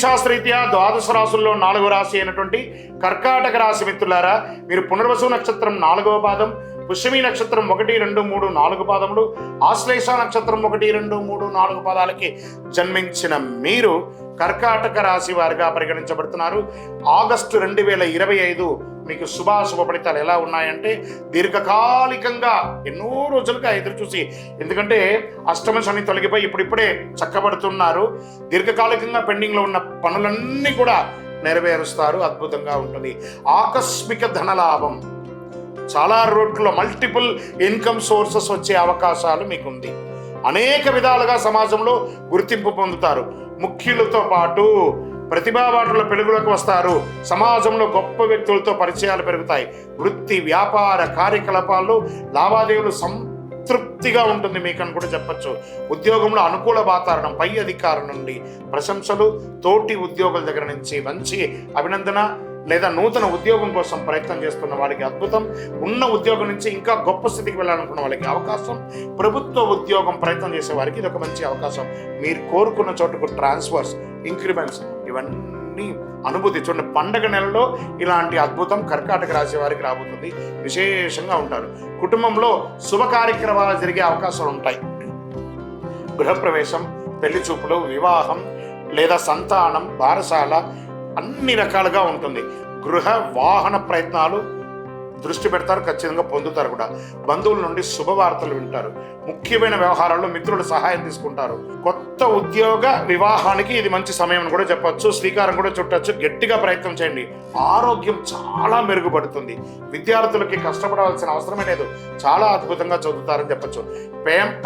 శాస్త్రరీత్యా ద్వాదశ రాశుల్లో 4వ రాశి అయినటువంటి కర్కాటక రాశి మిత్రులారా, మీరు పునర్వసు నక్షత్రం 4వ పాదం, పుష్యమి నక్షత్రం 1, 2, 3, 4 పాదములు, ఆశ్లేష నక్షత్రం 1, 2, 3, 4 పాదాలకి జన్మించిన మీరు కర్కాటక రాశి వారిగా పరిగణించబడుతున్నారు. ఆగస్టు 2025 మీకు శుభాశుభ ఫలితాలు ఎలా ఉన్నాయంటే, దీర్ఘకాలికంగా ఎన్నో రోజులుగా ఎదురు చూసి, ఎందుకంటే అష్టమ శని తొలగిపోయి ఇప్పుడిప్పుడే చక్కబడుతున్నారు. దీర్ఘకాలికంగా పెండింగ్లో ఉన్న పనులన్నీ కూడా నెరవేరుస్తారు. అద్భుతంగా ఉంటుంది. ఆకస్మిక ధనలాభం, చాలా రోడ్లో మల్టిపుల్ ఇన్కమ్ సోర్సెస్ వచ్చే అవకాశాలు మీకుంది. అనేక విధాలుగా సమాజంలో గుర్తింపు పొందుతారు. ముఖ్యులతో పాటు ప్రతిభావాటుల పెలుగులకు వస్తారు. సమాజంలో గొప్ప వ్యక్తులతో పరిచయాలు పెరుగుతాయి. వృత్తి వ్యాపార కార్యకలాపాల్లో లావాదేవీలు సంతృప్తిగా ఉంటుంది మీకని కూడా చెప్పచ్చు. ఉద్యోగంలో అనుకూల వాతావరణం, పై అధికారుల నుండి ప్రశంసలు, తోటి ఉద్యోగుల దగ్గర నుంచి మంచి అభినందన లేదా నూతన ఉద్యోగం కోసం ప్రయత్నం చేస్తున్న వాళ్ళకి అద్భుతం. ఉన్న ఉద్యోగం నుంచి ఇంకా గొప్ప స్థితికి వెళ్ళాలనుకున్న వాళ్ళకి అవకాశం. ప్రభుత్వ ఉద్యోగం ప్రయత్నం చేసే వారికి ఇది ఒక మంచి అవకాశం. మీరు కోరుకున్న చోటుకు ట్రాన్స్ఫర్స్, ఇంక్రిమెంట్స్ ఇవన్నీ అనుభూతి. చూడండి, పండగ నెలలో ఇలాంటి అద్భుతం కర్కాటక రాశి వారికి రాబోతుంది. విశేషంగా ఉంటారు. కుటుంబంలో శుభ కార్యక్రమాలు జరిగే అవకాశాలు ఉంటాయి. గృహప్రవేశం, పెళ్లి చూపులు, వివాహం లేదా సంతానం, బారసాల అన్ని రకాలుగా ఉంటుంది. గృహ వాహన ప్రయత్నాలు దృష్టి పెడతారు, ఖచ్చితంగా పొందుతారు కూడా. బంధువుల నుండి శుభవార్తలు వింటారు. ముఖ్యమైన వ్యవహారాల్లో మిత్రుల సహాయం తీసుకుంటారు. కొత్త ఉద్యోగ వివాహానికి ఇది మంచి సమయం అని కూడా చెప్పచ్చు. శ్రీకారం కూడా చుట్టచ్చు. గట్టిగా ప్రయత్నం చేయండి. ఆరోగ్యం చాలా మెరుగుపడుతుంది. విద్యార్థులకి కష్టపడాల్సిన అవసరమే లేదు. చాలా అద్భుతంగా చదువుతారని చెప్పచ్చు.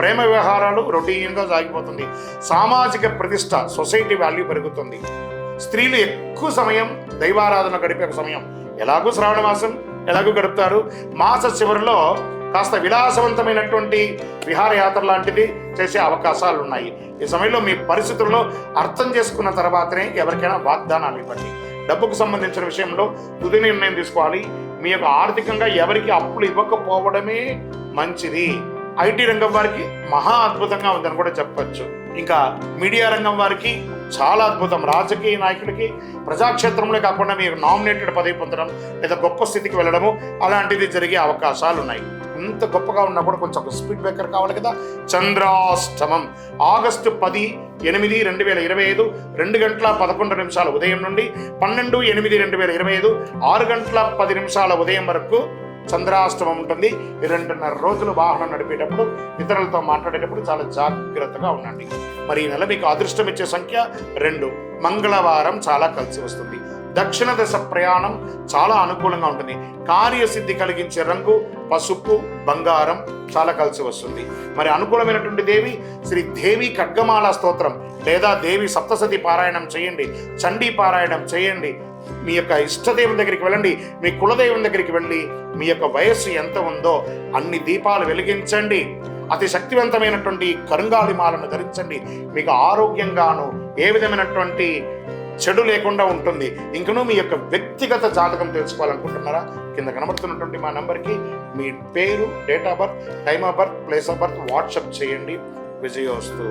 ప్రేమ వ్యవహారాలు రొటీన్గా సాగిపోతుంది. సామాజిక ప్రతిష్ట, సొసైటీ వాల్యూ పెరుగుతుంది. స్త్రీలు ఎక్కువ సమయం దైవారాధన గడిపే సమయం. ఎలాగూ శ్రావణ మాసం ఎలాగూ గడుపుతారు. మాస చివరిలో కాస్త విలాసవంతమైనటువంటి విహారయాత్ర లాంటిది చేసే అవకాశాలు ఉన్నాయి. ఈ సమయంలో మీ పరిస్థితుల్లో అర్థం చేసుకున్న తర్వాతనే ఎవరికైనా వాగ్దానాలు ఇవ్వండి. డబ్బుకు సంబంధించిన విషయంలో తుది నిర్ణయం తీసుకోవాలి. మీ యొక్క ఆర్థికంగా ఎవరికి అప్పులు ఇవ్వకపోవడమే మంచిది. ఐటీ రంగం వారికి మహా అద్భుతంగా ఉందని కూడా చెప్పచ్చు. ఇంకా మీడియా రంగం వారికి చాలా అద్భుతం. రాజకీయ నాయకులకి ప్రజాక్షేత్రంలో కాకుండా మీరు నామినేటెడ్ పదవి పొందడం లేదా గొప్ప స్థితికి వెళ్ళడము అలాంటిది జరిగే అవకాశాలు ఉన్నాయి. ఇంత గొప్పగా ఉన్నా కూడా కొంచెం ఒక స్పీడ్ బ్రేకర్ కావాలి కదా. చంద్రాష్టమం ఆగస్టు 10/8/2025 2:11 ఉదయం నుండి 12/8/2025 6:10 ఉదయం వరకు చంద్రాష్టమం ఉంటుంది. 2.5 రోజులు వాహనం నడిపేటప్పుడు, ఇతరులతో మాట్లాడేటప్పుడు చాలా జాగ్రత్తగా ఉండండి. మరి ఈ నెల మీకు అదృష్టం ఇచ్చే సంఖ్య 2. మంగళవారం చాలా కలిసి వస్తుంది. దక్షిణ దశ ప్రయాణం చాలా అనుకూలంగా ఉంటుంది. కార్యసిద్ధి కలిగించే రంగు పసుపు, బంగారం చాలా కలిసి వస్తుంది. మరి అనుకూలమైనటువంటి దేవి శ్రీ దేవి ఖడ్గమాల స్తోత్రం లేదా దేవి సప్తసతి పారాయణం చేయండి. చండీ పారాయణం చేయండి. మీ యొక్క ఇష్టదేవుని దగ్గరికి వెళ్ళండి. మీ కులదేవుని దగ్గరికి వెళ్ళి మీ యొక్క వయస్సు ఎంత ఉందో అన్ని దీపాలు వెలిగించండి. అతి శక్తివంతమైనటువంటి కరుంగాలి మాలను ధరించండి. మీకు ఆరోగ్యంగాను ఏ విధమైనటువంటి చెడు లేకుండా ఉంటుంది. ఇంకనూ మీ యొక్క వ్యక్తిగత జాతకం తెలుసుకోవాలనుకుంటున్నారా? కింద కనబడుతున్నటువంటి మా నంబర్కి మీ పేరు, date of birth, time of birth, place of birth WhatsApp చేయండి. విజయోస్తు.